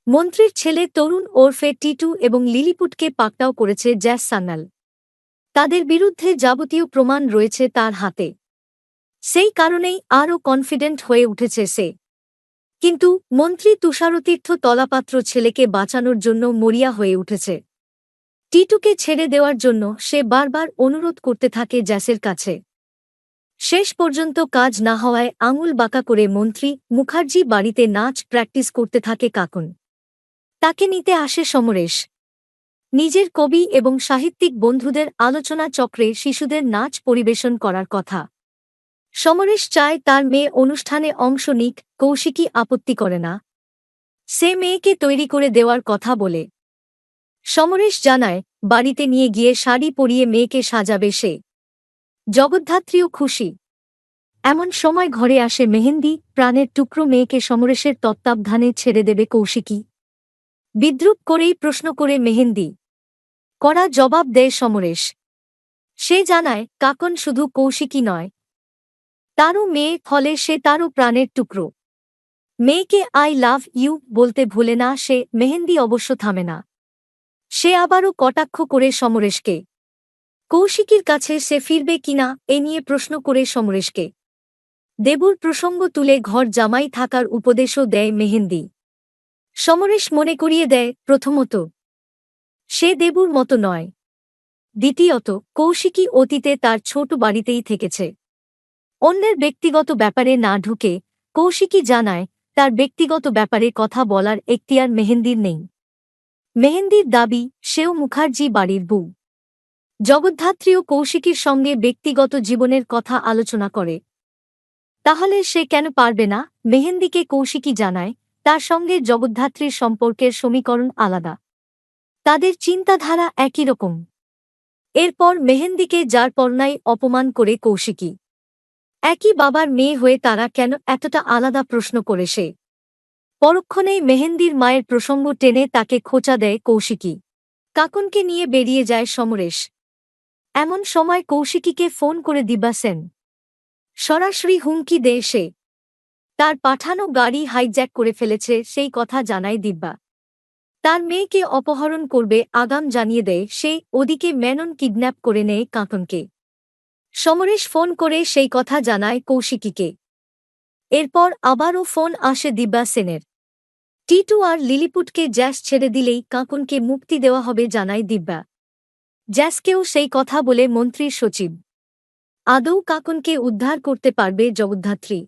মন্ত্রীর ছেলে তরুণ ওরফে টিটু এবং লিলিপুটকে পাকড়াও করেছে জ্যাস সান্যাল। তাদের বিরুদ্ধে যাবতীয় প্রমাণ রয়েছে তার হাতে। সেই কারণেই আরও কনফিডেন্ট হয়ে উঠেছে সে। কিন্তু মন্ত্রী তুষারতীর্থ তলাপাত্র ছেলেকে বাঁচানোর জন্য মরিয়া হয়ে উঠেছে। টিটুকে ছেড়ে দেওয়ার জন্য সে বারবার অনুরোধ করতে থাকে জ্যাসের কাছে। শেষ পর্যন্ত কাজ না হওয়ায় আঙুল বাঁকা করে মন্ত্রী মুখার্জি বাড়িতে নাচ প্র্যাকটিস করতে থাকে কাকুন। তাকে নিতে আসে সমরেশ। নিজের কবি এবং সাহিত্যিক বন্ধুদের আলোচনা চক্রে শিশুদের নাচ পরিবেশন করার কথা। সমরেশ চায় তার মেয়ে অনুষ্ঠানে অংশ নিক, কৌশিকী আপত্তি করে না। সে মেয়েকে তৈরি করে দেওয়ার কথা বলে। সমরেশ জানায় বাড়িতে নিয়ে গিয়ে শাড়ি পরিয়ে মেয়েকে সাজাবে সে। জগদ্ধাত্রীও খুশি। এমন সময় ঘরে আসে মেহেন্দি। প্রাণের টুকরো মেয়েকে সমরেশের তত্ত্বাবধানে ছেড়ে দেবে কৌশিকী? বিদ্রূপ করেই প্রশ্ন করে মেহেন্দি। কড়া জবাব দেয় সমরেশ। সে জানায় কাকন শুধু কৌশিকী নয়, তারও মেয়ে, ফলে সে তারও প্রাণের টুকরো। মেয়েকে আই লাভ ইউ বলতে ভোলে না সে। মেহেন্দি অবশ্য থামে না। সে আবারও কটাক্ষ করে সমরেশকে। কৌশিকীর কাছে সে ফিরবে কিনা এ নিয়ে প্রশ্ন করে সমরেশকে। দেবুর প্রসঙ্গ তুলে ঘর জামাই থাকার উপদেশও দেয় মেহেন্দি। সমরেশ মনে করিয়ে দেয়, প্রথমত সে দেবুর মতো নয়। দ্বিতীয়ত কৌশিকী অতীতে তার ছোট বাড়িতেই থেকেছে। অন্যের ব্যক্তিগত ব্যাপারে না ঢুকে কৌশিকী জানায় তার ব্যক্তিগত ব্যাপারে কথা বলার এখতিয়ার মেহেন্দির নেই। মেহেন্দির দাবি সেও মুখার্জি বাড়ির বউ। জগদ্ধাত্রীও কৌশিকীর সঙ্গে ব্যক্তিগত জীবনের কথা আলোচনা করে। তাহলে সে কেন পারবে না? মেহেন্দিকে কৌশিকী জানায় তার সঙ্গে জগদ্ধাত্রীর সম্পর্কের সমীকরণ আলাদা। তাদের চিন্তাধারা একই রকম। এরপর মেহেন্দিকে যার পরনাই অপমান করে কৌশিকী। একই বাবার মেয়ে হয়ে তারা কেন এতটা আলাদা প্রশ্ন করে সে। পরক্ষণেই মেহেন্দির মায়ের প্রসঙ্গ টেনে তাকে খোঁচা দেয় কৌশিকী। কাকুনকে নিয়ে বেরিয়ে যায় সমরেশ। এমন সময় কৌশিকীকে ফোন করে দিব্যা সেন। সরাসরি হুমকি দেয় সে। তার পাঠানো গাড়ি হাইজ্যাক করে ফেলেছে সেই কথা জানায় দিব্যা। তার মেয়েকে অপহরণ করবে আগাম জানিয়ে দেয় সে। ওদিকে মেনন কিডন্যাপ করে নেয় কাকনকে। সমরেশ ফোন করে সেই কথা জানায় কৌশিকীকে। এরপর আবারও ফোন আসে দিব্যা সেনের। টিটু আর লিলিপুটকে জ্যাস ছেড়ে দিলেই কাকুনকে মুক্তি দেওয়া হবে জানায় দিব্যা। জ্যাসকেও সেই কথা বলে মন্ত্রীর সচিব। আদৌ কাকুনকে উদ্ধার করতে পারবে জগদ্ধাত্রী?